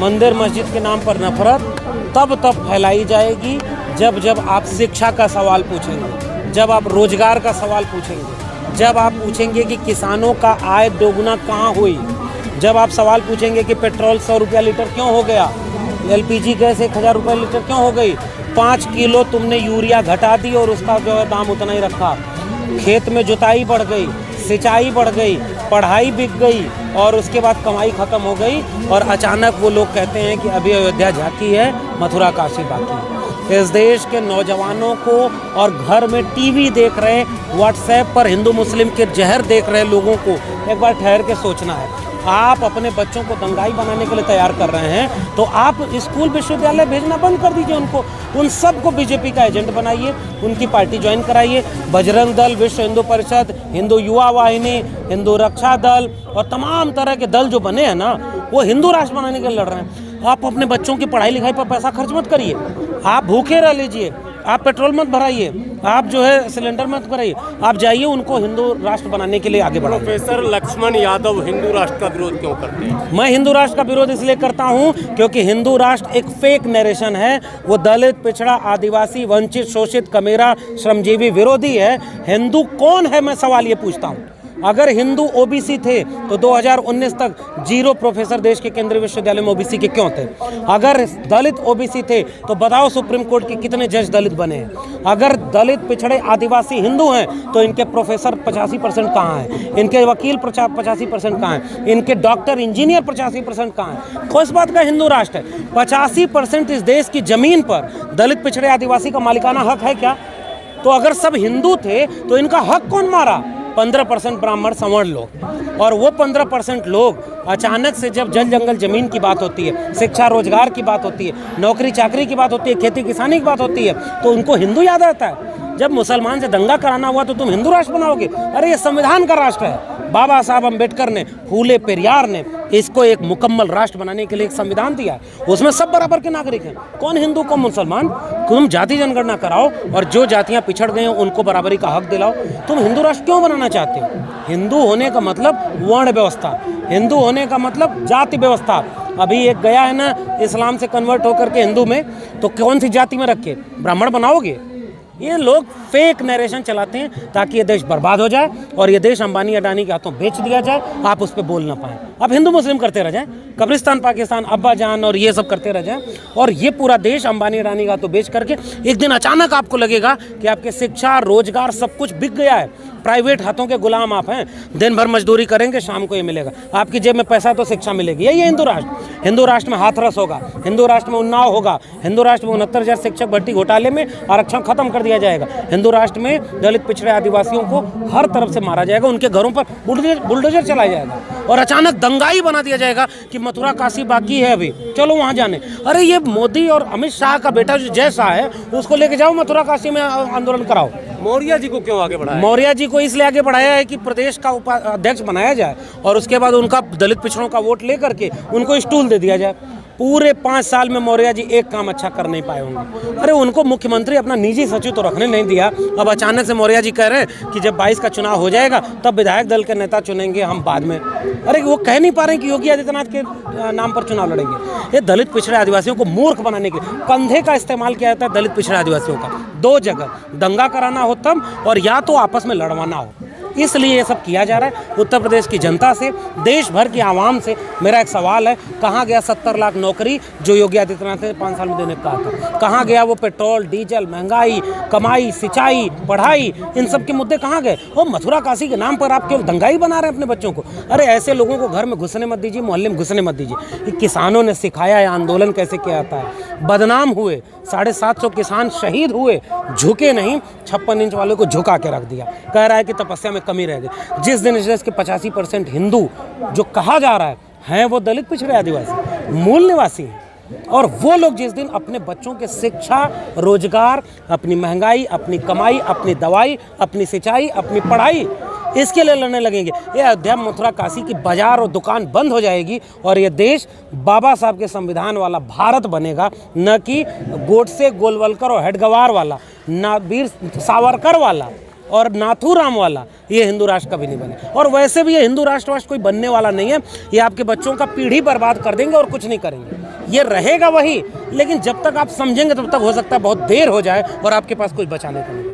मंदिर मस्जिद के नाम पर नफरत तब फैलाई जाएगी जब आप शिक्षा का सवाल पूछेंगे, जब आप रोजगार का सवाल पूछेंगे, जब आप पूछेंगे कि किसानों का आय दोगुना कहाँ हुई, जब आप सवाल पूछेंगे कि पेट्रोल 100 रुपया लीटर क्यों हो गया, LPG गैस 1000 रुपये लीटर क्यों हो गई, 5 किलो तुमने यूरिया घटा दी और उसका जो है दाम उतना ही रखा, खेत में जुताई बढ़ गई, सिंचाई बढ़ गई, पढ़ाई बिक गई और उसके बाद कमाई ख़त्म हो गई और अचानक वो लोग कहते हैं कि अभी अयोध्या झांकी है, मथुरा काशी बाकी है। इस देश के नौजवानों को और घर में टीवी देख रहे, व्हाट्सएप पर हिंदू मुस्लिम के जहर देख रहे लोगों को एक बार ठहर के सोचना है। आप अपने बच्चों को दंगाई बनाने के लिए तैयार कर रहे हैं तो आप स्कूल विश्वविद्यालय भेजना बंद कर दीजिए उनको, उन सबको बीजेपी का एजेंट बनाइए, उनकी पार्टी ज्वाइन कराइए। बजरंग दल, विश्व हिंदू परिषद, हिंदू युवा वाहिनी, हिंदू रक्षा दल और तमाम तरह के दल जो बने हैं ना, वो हिंदू राष्ट्र बनाने के लिए लड़ रहे हैं। आप अपने बच्चों की पढ़ाई लिखाई पर पैसा खर्च मत करिए, आप भूखे रह लीजिए, आप पेट्रोल मत भराइए, आप जो है सिलेंडर मत कराइए, आप जाइए उनको हिंदू राष्ट्र बनाने के लिए आगे बढ़ाइए। प्रोफेसर लक्ष्मण यादव हिंदू राष्ट्र का विरोध क्यों करते हैं? मैं हिंदू राष्ट्र का विरोध इसलिए करता हूं क्योंकि हिंदू राष्ट्र एक फेक नरेशन है। वो दलित, पिछड़ा, आदिवासी, वंचित, शोषित, कमेरा, श्रमजीवी विरोधी है। हिंदू कौन है, मैं सवाल ये पूछता हूं। अगर हिंदू ओबीसी थे तो 2019 तक 0 प्रोफेसर देश के केंद्रीय विश्वविद्यालय में ओबीसी के क्यों थे? अगर दलित ओबीसी थे तो बताओ सुप्रीम कोर्ट के कितने जज दलित बने हैं? अगर दलित, पिछड़े, आदिवासी हिंदू हैं तो इनके प्रोफेसर 85% कहाँ हैं? इनके वकील 85% कहाँ हैं? इनके डॉक्टर, इंजीनियर 85% कहाँ हैं? किस बात का हिंदू राष्ट्र है? 85% इस देश की जमीन पर दलित, पिछड़े, आदिवासी का मालिकाना हक है क्या? तो अगर सब हिंदू थे तो इनका हक कौन मारा? 15% ब्राह्मण, सवर्ण लोग। और वो 15% लोग अचानक से जब जल जंगल जमीन की बात होती है, शिक्षा रोजगार की बात होती है, नौकरी चाकरी की बात होती है, खेती किसानी की बात होती है, तो उनको हिंदू याद आता है। जब मुसलमान से दंगा कराना हुआ तो तुम हिंदू राष्ट्र बनाओगे? अरे ये संविधान का राष्ट्र है। बाबा साहब अम्बेडकर ने, फूले पेरियार ने इसको एक मुकम्मल राष्ट्र बनाने के लिए एक संविधान दिया है। उसमें सब बराबर के नागरिक हैं। कौन हिंदू, कौन मुसलमान? तुम जाति जनगणना कराओ और जो जातियां पिछड़ गई हैं उनको बराबरी का हक दिलाओ। तुम हिंदू राष्ट्र क्यों बनाना चाहते हो? हिंदू होने का मतलब वर्ण व्यवस्था, हिंदू होने का मतलब जाति व्यवस्था। अभी एक गया है ना इस्लाम से कन्वर्ट होकर के हिंदू में, तो कौन सी जाति में रखे? ब्राह्मण बनाओगे? ये लोग फेक नरेशन चलाते हैं ताकि ये देश बर्बाद हो जाए और ये देश अंबानी अडानी के हाथों बेच दिया जाए, आप उस पर बोल ना पाएँ। आप हिंदू मुस्लिम करते रह जाएं, कब्रिस्तान पाकिस्तान, अब्बा जान और ये सब करते रह जाएं और ये पूरा देश अंबानी अडानी के हाथों बेच करके एक दिन अचानक आपको लगेगा कि आपके शिक्षा, रोजगार सब कुछ बिक गया है। प्राइवेट हाथों के गुलाम आप हैं। दिन भर मजदूरी करेंगे, शाम को ये मिलेगा। आपकी जेब में पैसा तो शिक्षा मिलेगी। यही है हिंदू राष्ट्र। हिंदू राष्ट्र में हाथरस होगा, हिंदू राष्ट्र में उन्नाव होगा, हिंदू राष्ट्र में 69,000 शिक्षक भर्ती घोटाले में आरक्षण खत्म कर दिया जाएगा। हिंदू राष्ट्र में दलित, पिछड़े, आदिवासियों को हर तरफ से मारा जाएगा, उनके घरों पर बुलडोजर चलाया जाएगा और अचानक दंगाई बना दिया जाएगा कि मथुरा काशी बाकी है, अभी चलो वहाँ जाने। अरे ये मोदी और अमित शाह का बेटा जो जय शाह है, उसको लेके जाओ मथुरा काशी में आंदोलन कराओ। मौर्य जी को क्यों आगे बढ़ाया? मौर्य जी को इसलिए आगे बढ़ाया है कि प्रदेश का अध्यक्ष बनाया जाए और उसके बाद उनका दलित पिछड़ों का वोट लेकर के उनको स्टूल दे दिया जाए। पूरे 5 साल में मौर्य जी एक काम अच्छा कर नहीं पाए होंगे। अरे उनको मुख्यमंत्री अपना निजी सचिव तो रखने नहीं दिया। अब अचानक से मौर्य जी कह रहे हैं कि जब 22 का चुनाव हो जाएगा तब विधायक दल के नेता चुनेंगे हम बाद में। अरे वो कह नहीं पा रहे हैं कि योगी आदित्यनाथ के नाम पर चुनाव लड़ेंगे। ये दलित, पिछड़े, आदिवासियों को मूर्ख बनाने के लिए कंधे का इस्तेमाल किया जाता है। दलित, पिछड़े, आदिवासियों का 2 जगह दंगा कराना हो तब, और या तो आपस में लड़वाना हो, इसलिए ये सब किया जा रहा है। उत्तर प्रदेश की जनता से, देश भर की आवाम से मेरा एक सवाल है, कहाँ गया 70 लाख नौकरी जो योगी आदित्यनाथ ने 5 साल में देने का कहा था? कहाँ गया वो पेट्रोल, डीजल, महंगाई, कमाई, सिंचाई, पढ़ाई, इन सब के मुद्दे कहाँ गए? वो मथुरा काशी के नाम पर आप केवल दंगाई बना रहे हैं अपने बच्चों को। अरे ऐसे लोगों को घर में घुसने मत दीजिए, मोहल्ले में घुसने मत दीजिए। किसानों ने सिखाया है आंदोलन कैसे किया जाता है। बदनाम हुए, 750 किसान शहीद हुए, झुके नहीं, 56 इंच वाले को झुका के रख दिया। कह रहा है कि तपस्या में कमी रह गई। जिस दिन इस देश के 85% हिंदू जो कहा जा रहा है वो दलित, पिछड़े, आदिवासी, मूल निवासी हैं। और वो लोग जिस दिन अपने बच्चों के शिक्षा, रोजगार, अपनी महंगाई, अपनी कमाई, अपनी दवाई, अपनी सिंचाई, अपनी पढ़ाई, इसके लिए लड़ने लगेंगे, ये अयोध्या, मथुरा, काशी की बाजार और दुकान बंद हो जाएगी और ये देश बाबा साहब के संविधान वाला भारत बनेगा, न कि गोडसे, गोलवलकर और हेडगवार वाला, ना वीर सावरकर वाला और नाथूराम वाला। ये हिंदू राष्ट्र कभी नहीं बने। और वैसे भी ये हिंदू राष्ट्र कोई बनने वाला नहीं है। ये आपके बच्चों का पीढ़ी बर्बाद कर देंगे और कुछ नहीं करेंगे। ये रहेगा वही, लेकिन जब तक आप समझेंगे तब तक हो सकता है बहुत देर हो जाए और आपके पास कोई बचाने का नहीं।